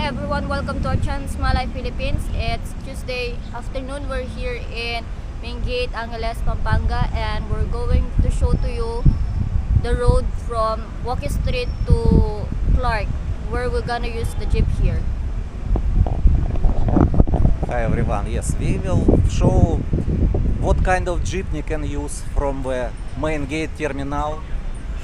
everyone, welcome to our channel Malay Philippines. It's Tuesday afternoon. We're here in Main Gate, Angeles, Pampanga, and we're going to show to you the road from Walkie Street to Clark, where we're gonna use the jeep here. Hi everyone, yes, we will show what kind of jeepney can use from the Main Gate terminal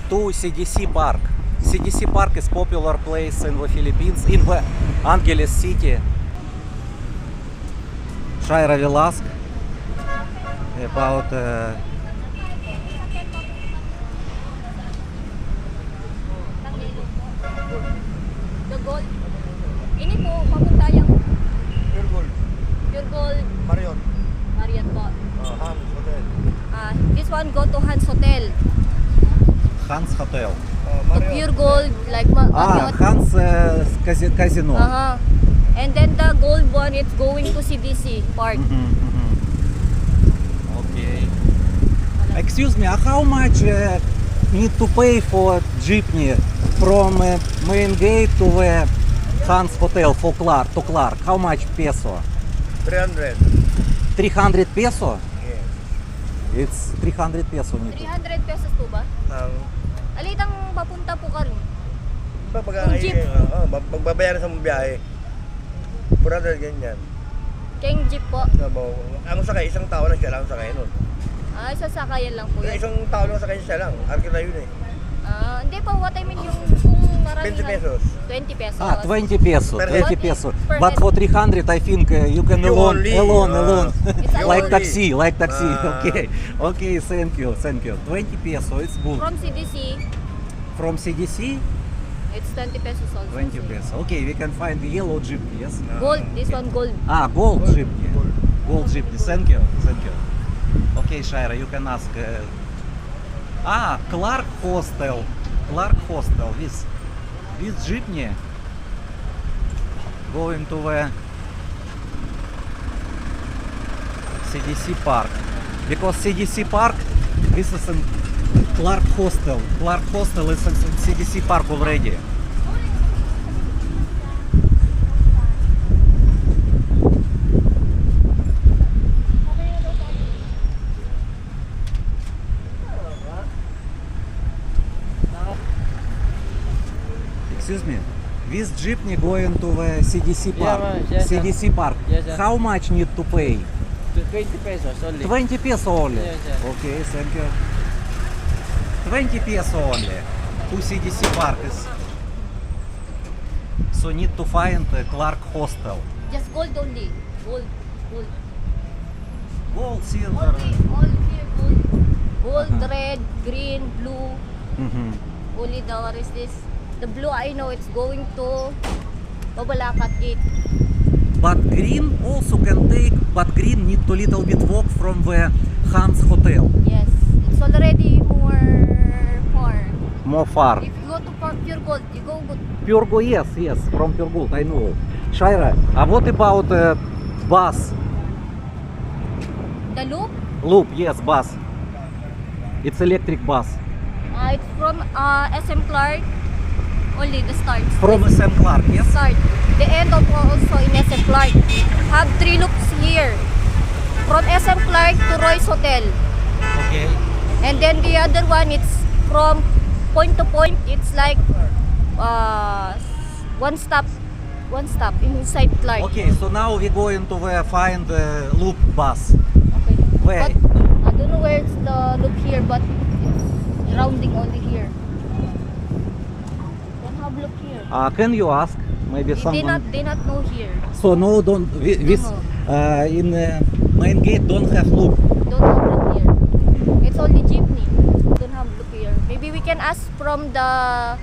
to CDC Park. CDC Park is popular place in the Philippines, in the Angeles city. Shaira will ask about The gold. Ini po, papunta yung Pure gold. Pure Gold Marion. Marriott po. Ham, hotel. This one go to Hans Hotel. Hans Hotel. To Pure Gold, like Marriott. Hans Casino. And then the gold one, it's going to CDC Park. Okay. Excuse me, how much need to pay for jeepney from Main Gate to the Hans Hotel for Clark, to Clark? How much peso? 300. 300 peso? Yes. It's 300 peso need to. 300 pesos po ba? Alitang papunta po ka rin. Yung jeep. Magbabayaran sa mga biyahe. 400 ganyan. Kayong jeep po. Ang sakay, isang tao lang siya lang sakay nun. Sasakayan lang po yun. Isang tao lang sakay siya lang. Arkila yun eh. Hindi po, what I mean yung kung maraming 20 pesos. 20 pesos. 20 peso, Per 20 head. peso. Per But head. for 300 I think you can You alone. It's Like alone. taxi. Okay, thank you. 20 peso, it's good. From CDC, From CDC, it's 20 pesos also. 20 peso. Okay, we can find the yellow jeepney, yes? Gold, this one gold. Gold jeepney. Gold jeepney, thank you. Okay, Shaira, you can ask. Clark Hostel. This jeepney going to the CDC Park. Because CDC Park, this is in Clark Hostel. Clark Hostel is in CDC Park already. Excuse me, this jeepney going to the CDC Park. Yes, CDC Park. Yes, How much need to pay? 20 pesos only. 20 peso only. Yes. Okay, thank you. 20 peso only to CDC Park is. So need to find Clark Hostel. Just gold only. Gold. Gold, All silver. here gold. Gold, red, green, blue. Only the, what is this? The blue, I know it's going to Babalakat Gate. But green also can take, but green need to little bit walk from the Hans Hotel. Yes, it's already more far. More far. If you go to Pure Gold, you go good. Pure Gold, yes, from Pure Gold, I know. Shaira, what about bus? The loop, Loop, yes, bus. It's electric bus. it's from SM Clark. Only the start. From SM Clark, yes? Start. The end of also in SM Clark. Have 3 loops here. From SM Clark to Royce Hotel. Okay. And then the other one, it's from point to point. It's like one stop inside Clark. Okay, so now we going to find the loop bus. Okay. Where? But I don't know where it's the loop here, but it's rounding only here. Don't have loop here. Can you ask? Maybe someone. They not know here. So no, don't. This in Main Gate don't have loop. Don't have loop here. It's only jeepney. Don't have loop here. Maybe we can ask from the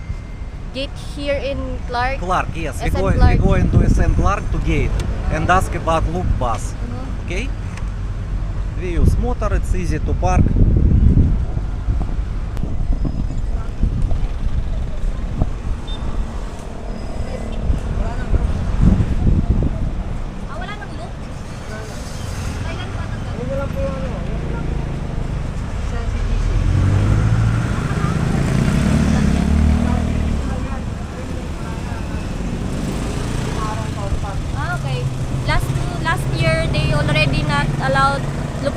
gate here in Clark. Clark, yes. SM We Clark. going to SM Clark to gate and ask about loop bus. Okay? We use motor. It's easy to park. Wala nang loop? Kailan pa nag- Wala po Sa CDC.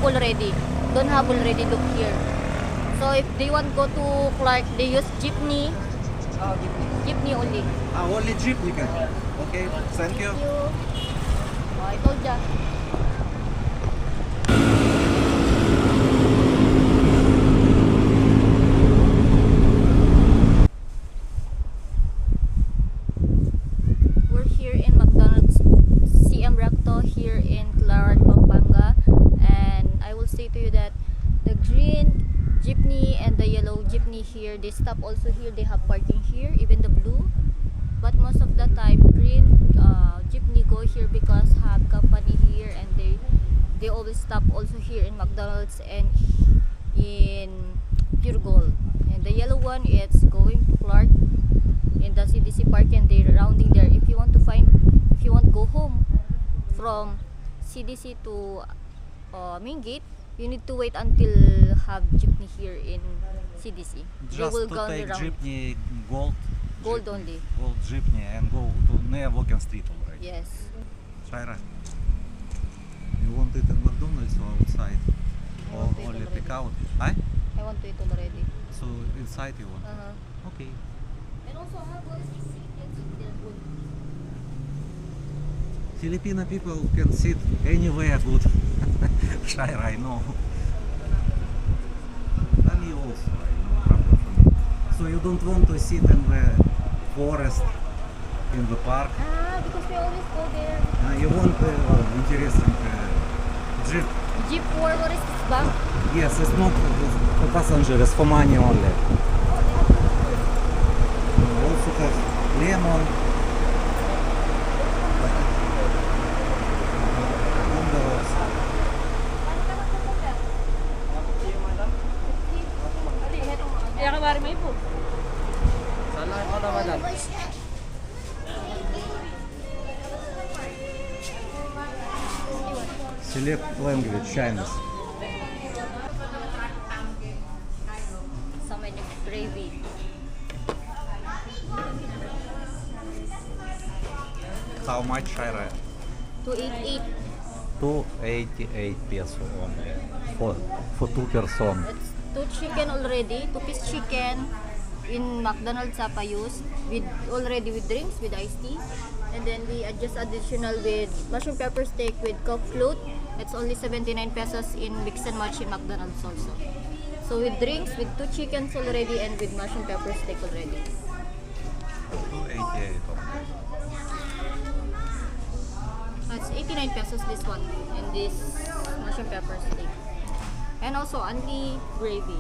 already. Don't have already look here. So if they want go to Clark, they use jeepney. Oh, Jeepney. Jeepney only. Only jeepney can. Okay, thank you. Thank you. Oh, I told ya. We're here in McDonald's CM Recto here in Clark, Pampanga, and I will say to you that the green jeepney and the yellow jeepney here, they stop also here. They have parking here, even the blue. But most of the time, green jeepney go here because have company here, and they always stop also here in McDonald's and in Pure Gold. And the yellow one, it's going to Clark in the CDC Park, and they're rounding there. If you want to go home from CDC to main gate, you need to wait until have jeepney here in CDC. They Just will to go take around. jeepney gold. Gold only. Gold jeepney and go to near Walking Street already. Yes. Shaira, you want it in McDonald's or outside? I Or want it only already. take out? Aye? I want to eat already. So inside you want? Uh-huh. Okay. And also have a seat and sit there good. Filipino people can sit anywhere good. Shaira, I know. And you also, I know, problem for me. So you don't want to sit in the forest, in the park? Because we always go there. You want interesting jeep? Jeep for what is this bank? Yes, it's not for passengers, it's for money only. Also have lemon. On the rocks. Kaya ka bari may po. Sana ako na, madam. Select language, Chinese. Sa menu gravy. How much, Shaira? 288. 288 peso only for 2 person. It's 2 chicken already. 2-piece chicken in McDonald's Sapayus with already with drinks with iced tea. And then we adjust additional with mushroom pepper steak with coke float. It's only 79 pesos in mix and match in McDonald's also. So with drinks, with 2 chickens already and with mushroom pepper steak already. 288 only. It's 89 pesos this one and this mushroom pepper steak. And also only gravy.